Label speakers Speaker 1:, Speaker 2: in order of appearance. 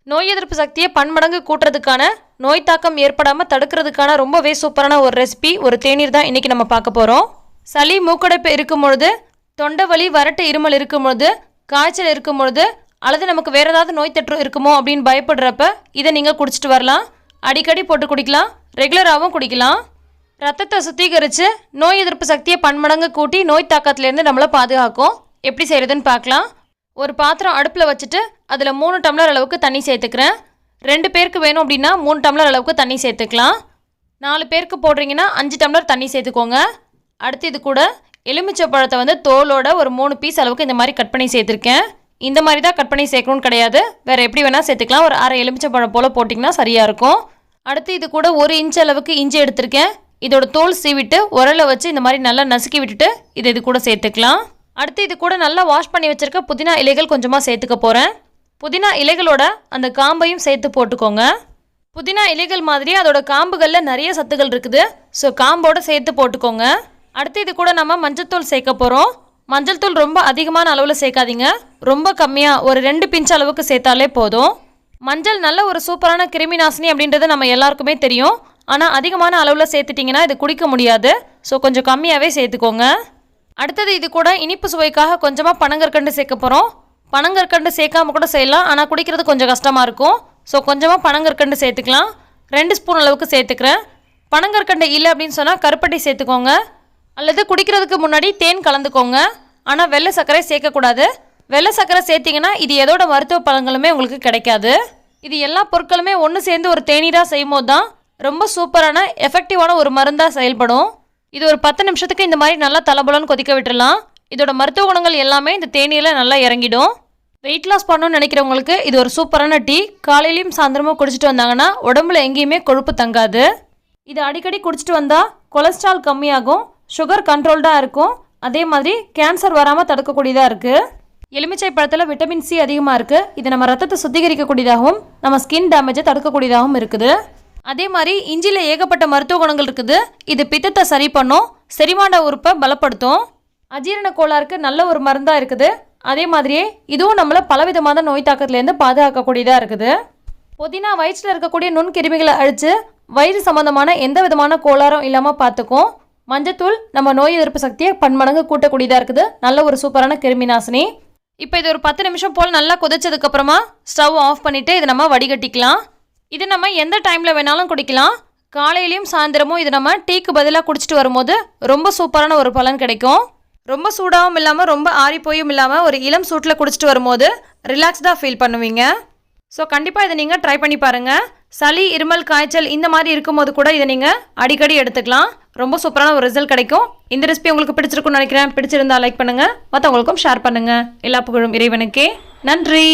Speaker 1: நோய் எதிர்ப்பு சக்தியை பன்மடங்கு கூட்டுறதுக்கான, நோய் தாக்கம் ஏற்படாமல் தடுக்கிறதுக்கான ரொம்பவே சூப்பரான ஒரு ரெசிபி, ஒரு தேநீர் தான் இன்றைக்கி நம்ம பார்க்க போகிறோம். சளி மூக்கடைப்பு இருக்கும் பொழுது, தொண்டை வலி வறட்டு இருமல் இருக்கும் பொழுது, காய்ச்சல் இருக்கும் பொழுது, அல்லது நமக்கு வேறு ஏதாவது நோய் தொற்று இருக்குமோ அப்படின்னு பயப்படுறப்ப இதை நீங்கள் குடிச்சிட்டு வரலாம். அடிக்கடி போட்டு குடிக்கலாம், ரெகுலராகவும் குடிக்கலாம். ரத்தத்தை சுத்திகரித்து நோய் எதிர்ப்பு சக்தியை பன்மடங்கு கூட்டி நோய் தாக்கத்திலேருந்து நம்மளை பாதுகாக்கும். எப்படி செய்கிறதுன்னு பார்க்கலாம். ஒரு பாத்திரம் அடுப்பில் வச்சுட்டு அதில் 3 டம்ளர் அளவுக்கு தண்ணி சேர்த்துக்கிறேன். 2 பேருக்கு வேணும் அப்படின்னா 3 டம்ளர் அளவுக்கு தண்ணி சேர்த்துக்கலாம். 4 பேருக்கு போடுறீங்கன்னா 5 டம்ளர் தண்ணி சேர்த்துக்கோங்க. அடுத்து இது கூட எலுமிச்சை பழத்தை தோலோட ஒரு 3 பீஸ் அளவுக்கு இந்த மாதிரி கட் பண்ணி சேர்த்துருக்கேன். இந்த மாதிரி தான் கட் பண்ணி சேர்க்கணும்னு கிடையாது, வேறு எப்படி வேணால் சேர்த்துக்கலாம். ஒரு அரை எலுமிச்சை பழம் போல் போட்டிங்கன்னா சரியாக இருக்கும். அடுத்து இது கூட 1 இன்ச் அளவுக்கு இஞ்சி எடுத்திருக்கேன். இதோட தோல் சீவிட்டு உரலை வச்சு இந்த மாதிரி நல்லா நசுக்கி விட்டுட்டு இது கூட சேர்த்துக்கலாம். அடுத்து இது கூட நல்லா வாஷ் பண்ணி வச்சுருக்க புதினா இலைகள் கொஞ்சமாக சேர்த்துக்க போகிறேன். புதினா இலைகளோட அந்த காம்பையும் சேர்த்து போட்டுக்கோங்க. புதினா இலைகள் மாதிரி அதோட காம்புகளில் நிறைய சத்துக்கள் இருக்குது, ஸோ காம்போடு சேர்த்து போட்டுக்கோங்க. அடுத்து இது கூட நம்ம மஞ்சள் சேர்க்க போகிறோம். மஞ்சள் தூள் ரொம்ப அதிகமான அளவில் சேர்க்காதீங்க, ரொம்ப கம்மியாக ஒரு 2 பிஞ்ச் அளவுக்கு சேர்த்தாலே போதும். மஞ்சள் நல்ல ஒரு சூப்பரான கிருமி நாசினி அப்படின்றது நம்ம எல்லாருக்குமே தெரியும். ஆனால் அதிகமான அளவில் சேர்த்துட்டிங்கன்னா இது குடிக்க முடியாது, ஸோ கொஞ்சம் கம்மியாகவே சேர்த்துக்கோங்க. அடுத்தது இது கூட இனிப்பு சுவைக்காக கொஞ்சமாக பனங்கற்கண்டு சேர்க்க போகிறோம். பனங்கற்கண்டு சேர்க்காம கூட செய்யலாம், ஆனால் குடிக்கிறது கொஞ்சம் கஷ்டமாக இருக்கும். ஸோ கொஞ்சமாக பனங்கற்கண்டு சேர்த்துக்கலாம். 2 ஸ்பூன் அளவுக்கு சேர்த்துக்கிறேன். பனங்கற்கண்டு இல்லை அப்படின்னு சொன்னால் கருப்பட்டி சேர்த்துக்கோங்க, அல்லது குடிக்கிறதுக்கு முன்னாடி தேன் கலந்துக்கோங்க. ஆனால் வெள்ளை சர்க்கரை சேர்க்கக்கூடாது. வெள்ளை சர்க்கரை சேர்த்திங்கன்னா இது எதோட மருத்துவ பலன்களுமே உங்களுக்கு கிடைக்காது. இது எல்லா பொருட்களுமே ஒன்று சேர்ந்து ஒரு தேநீராக செய்யும் போது தான் ரொம்ப சூப்பரான எஃபெக்டிவான ஒரு மருந்தாக செயல்படும். இது ஒரு 10 நிமிஷத்துக்கு இந்த மாதிரி நல்லா தலபலன்னு கொதிக்க விட்டுடலாம். இதோட மருத்துவ குணங்கள் எல்லாமே இந்த தேநீரில் நல்லா இறங்கிடும். வெயிட் லாஸ் பண்ணணும்னு நினைக்கிறவங்களுக்கு இது ஒரு சூப்பரான டீ. காலையிலையும் சாயந்தரமும் குடிச்சிட்டு வந்தாங்கன்னா உடம்புல எங்கேயுமே கொழுப்பு தங்காது. இது அடிக்கடி குடிச்சிட்டு வந்தால் கொலஸ்ட்ரால் கம்மியாகும், சுகர் கண்ட்ரோல்டாக இருக்கும், அதே மாதிரி கேன்சர் வராமல் தடுக்கக்கூடியதாக இருக்குது. எலுமிச்சை பழத்தில் விட்டமின் சி அதிகமாக இருக்குது. இது நம்ம ரத்தத்தை சுத்திகரிக்கக்கூடியதாகவும் நம்ம ஸ்கின் டேமேஜை தடுக்கக்கூடியதாகவும் இருக்குது. அதே மாதிரி இஞ்சியில் ஏகப்பட்ட மருத்துவ குணங்கள் இருக்குது. இது பித்தத்தை சரி பண்ணும், செரிமான உறுப்பை பலப்படுத்தும், அஜீரண கோளாறுக்கு நல்ல ஒரு மருந்தாக இருக்குது. அதே மாதிரியே இதுவும் நம்மளை பலவிதமான நோய் தாக்கத்துலேருந்து பாதுகாக்கக்கூடியதாக இருக்குது. புதினா வயிற்றில் இருக்கக்கூடிய நுண்கிருமிகளை அழித்து வயிறு சம்மந்தமான எந்த விதமான கோளாறும் இல்லாமல் பார்த்துக்கும். மஞ்சத்தூள் நம்ம நோய் எதிர்ப்பு சக்தியை பன்மடங்கு கூட்டக்கூடியதாக இருக்குது, நல்ல ஒரு சூப்பரான கிருமி நாசினி. இப்போ இது ஒரு 10 நிமிஷம் போல் நல்லா கொதிச்சதுக்கப்புறமா ஸ்டவ் ஆஃப் பண்ணிவிட்டு இதை நம்ம வடிகட்டிக்கலாம். இது நம்ம எந்த டைமில் வேணாலும் குடிக்கலாம். காலையிலையும் சாயந்தரமும் இது நம்ம டீக்கு பதிலாக குடிச்சிட்டு வரும்போது ரொம்ப சூப்பரான ஒரு பலன் கிடைக்கும். ரொம்ப சூடாகவும் இல்லாமல் ரொம்ப ஆறிப்போயும் இல்லாமல் ஒரு இளம் சூட்டில் குடிச்சிட்டு வரும்போது ரிலாக்ஸ்டாக ஃபீல் பண்ணுவீங்க. ஸோ கண்டிப்பாக இதை நீங்கள் ட்ரை பண்ணி பாருங்கள். சளி, இருமல், காய்ச்சல் இந்த மாதிரி இருக்கும்போது கூட இதை நீங்கள் அடிக்கடி எடுத்துக்கலாம். ரொம்ப சூப்பரான ஒரு ரிசல்ட் கிடைக்கும். இந்த ரெசிபி உங்களுக்கு பிடிச்சிருக்குன்னு நினைக்கிறேன். பிடிச்சிருந்தா லைக் பண்ணுங்கள், மற்றவங்களுக்கும் ஷேர் பண்ணுங்கள். எல்லா புகழும் இறைவனுக்கே. நன்றி.